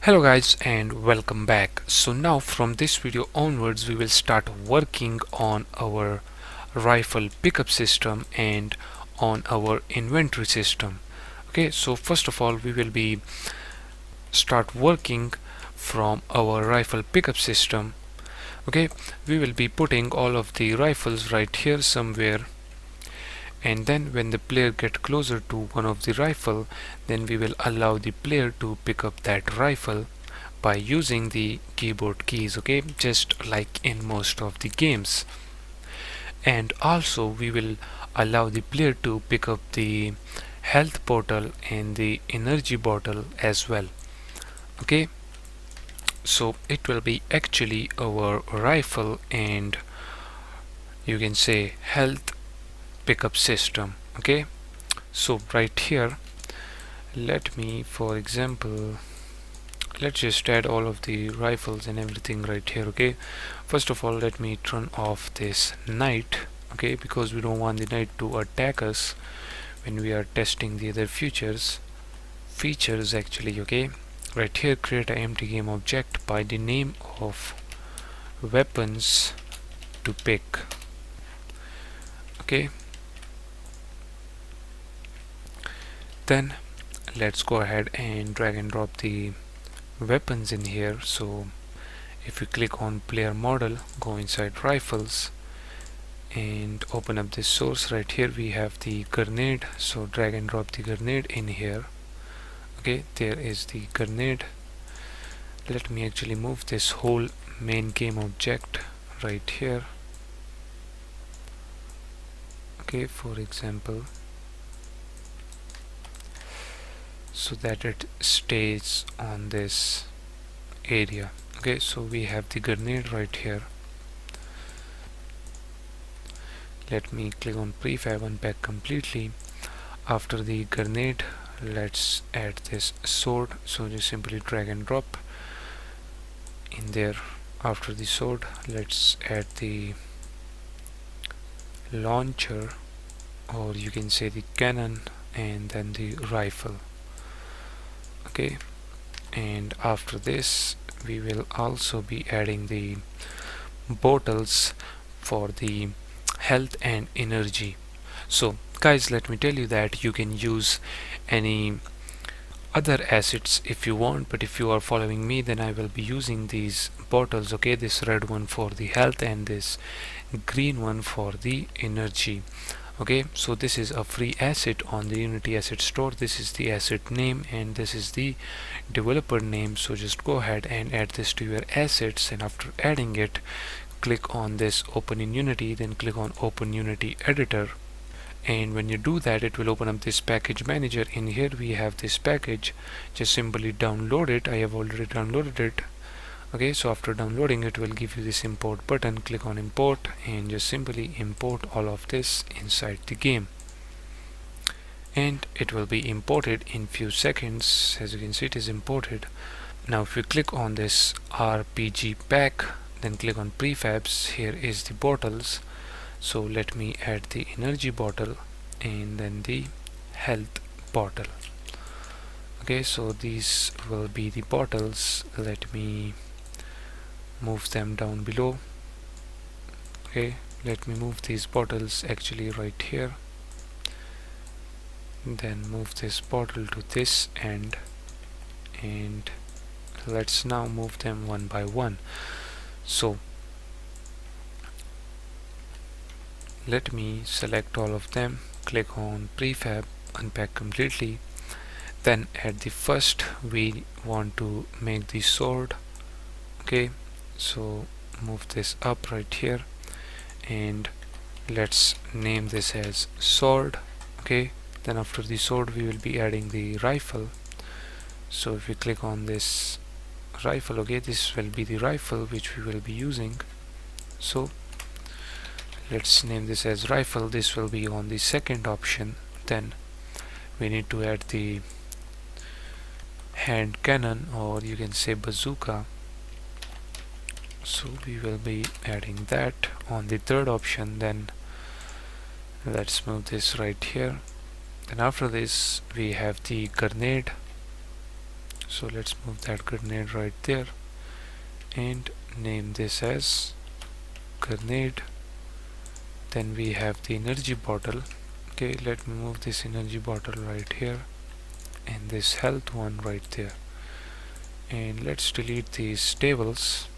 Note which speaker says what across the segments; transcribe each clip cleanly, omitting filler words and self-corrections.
Speaker 1: Hello guys and welcome back. So now from this video onwards we will start working on our rifle pickup system and on our inventory system. Okay, so first of all we will be start working from our rifle pickup system. Okay, we will be putting all of the rifles right here somewhere, and then when the player get closer to one of the rifle, then we will allow the player to pick up that rifle by using the keyboard keys, okay, just like in most of the games. And also we will allow the player to pick up the health bottle and the energy bottle as well. Okay, so it will be actually our rifle and you can say health pickup system. Okay, so right here, let me for example, let's just add all of the rifles and everything right here. Okay, first of all let me turn off this night, okay, because we don't want the night to attack us when we are testing the other features actually. Okay, right here, create an empty game object by the name of weapons to pick. Okay, then let's go ahead and drag and drop the weapons in here. So if you click on player model, go inside rifles and open up this source. Right here we have the grenade, so drag and drop the grenade in here. Okay, there is the grenade. Let me actually move this whole main game object right here. Okay, for example, so that it stays on this area. Okay, so we have the grenade right here. Let me click on prefab, unpack completely. After the grenade, let's add this sword, so just simply drag and drop in there. After the sword, let's add the launcher, or you can say the cannon, and then the rifle. Okay, and after this we will also be adding the bottles for the health and energy. So guys, let me tell you that you can use any other assets if you want, but if you are following me, then I will be using these bottles. Okay, this red one for the health and this green one for the energy. Okay, so this is a free asset on the Unity asset store. This is the asset name and this is the developer name. So just go ahead and add this to your assets, and after adding it, click on this open in Unity, then click on open Unity editor. And when you do that, it will open up this package manager. In here we have this package, just simply download it. I have already downloaded it. Okay, so after downloading it will give you this import button. Click on import and just simply import all of this inside the game, and it will be imported in few seconds. As you can see, it is imported. Now if you click on this RPG pack, then click on prefabs, here is the bottles. So let me add the energy bottle and then the health bottle. Okay, so these will be the bottles. Let me move them down below. Okay, let me move these bottles actually right here, then move this bottle to this end, and let's now move them one by one. So let me select all of them, click on prefab, unpack completely, then at the first we want to make the sword. Okay, so move this up right here and let's name this as sword. Okay, then after the sword we will be adding the rifle. So if we click on this rifle, okay, this will be the rifle which we will be using. So let's name this as rifle. This will be on the second option. Then we need to add the hand cannon, or you can say bazooka. So we will be adding that on the third option. Then let's move this right here. Then after this we have the grenade. So let's move that grenade right there and name this as grenade. Then we have the energy bottle. Okay, let me move this energy bottle right here and this health one right there, and let's delete these tables.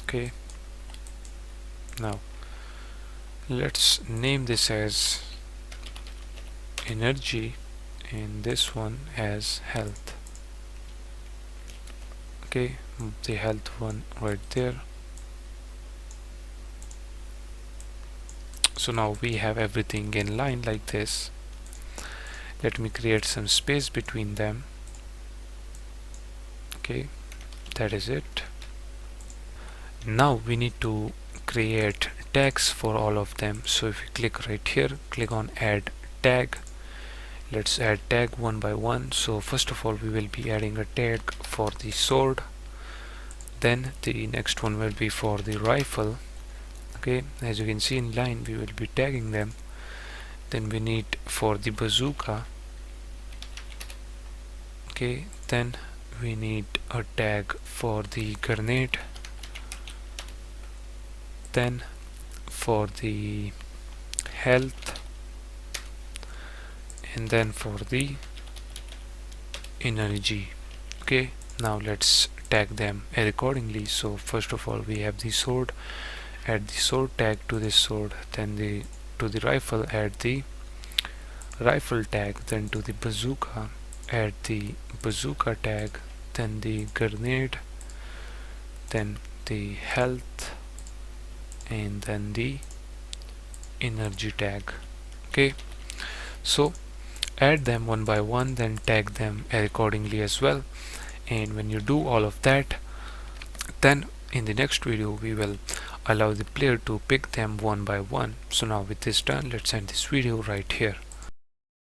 Speaker 1: Okay, now let's name this as energy and this one as health. Okay, move the health one right there. So now we have everything in line like this. Let me create some space between them. Okay, that is it. Now we need to create tags for all of them. So if you click right here, click on add tag. Let's add tag one by one. So first of all we will be adding a tag for the sword, then the next one will be for the rifle. Okay, as you can see in line we will be tagging them. Then we need for the bazooka. Okay, then we need a tag for the grenade, then for the health, and then for the energy. Okay, now let's tag them accordingly. So first of all we have the sword, add the sword tag to this sword, then to the rifle add the rifle tag, then to the bazooka add the bazooka tag, then the grenade, then the health, and then the energy tag. Okay, so add them one by one, then tag them accordingly as well. And when you do all of that, then in the next video we will allow the player to pick them one by one. So now with this done, let's end this video right here.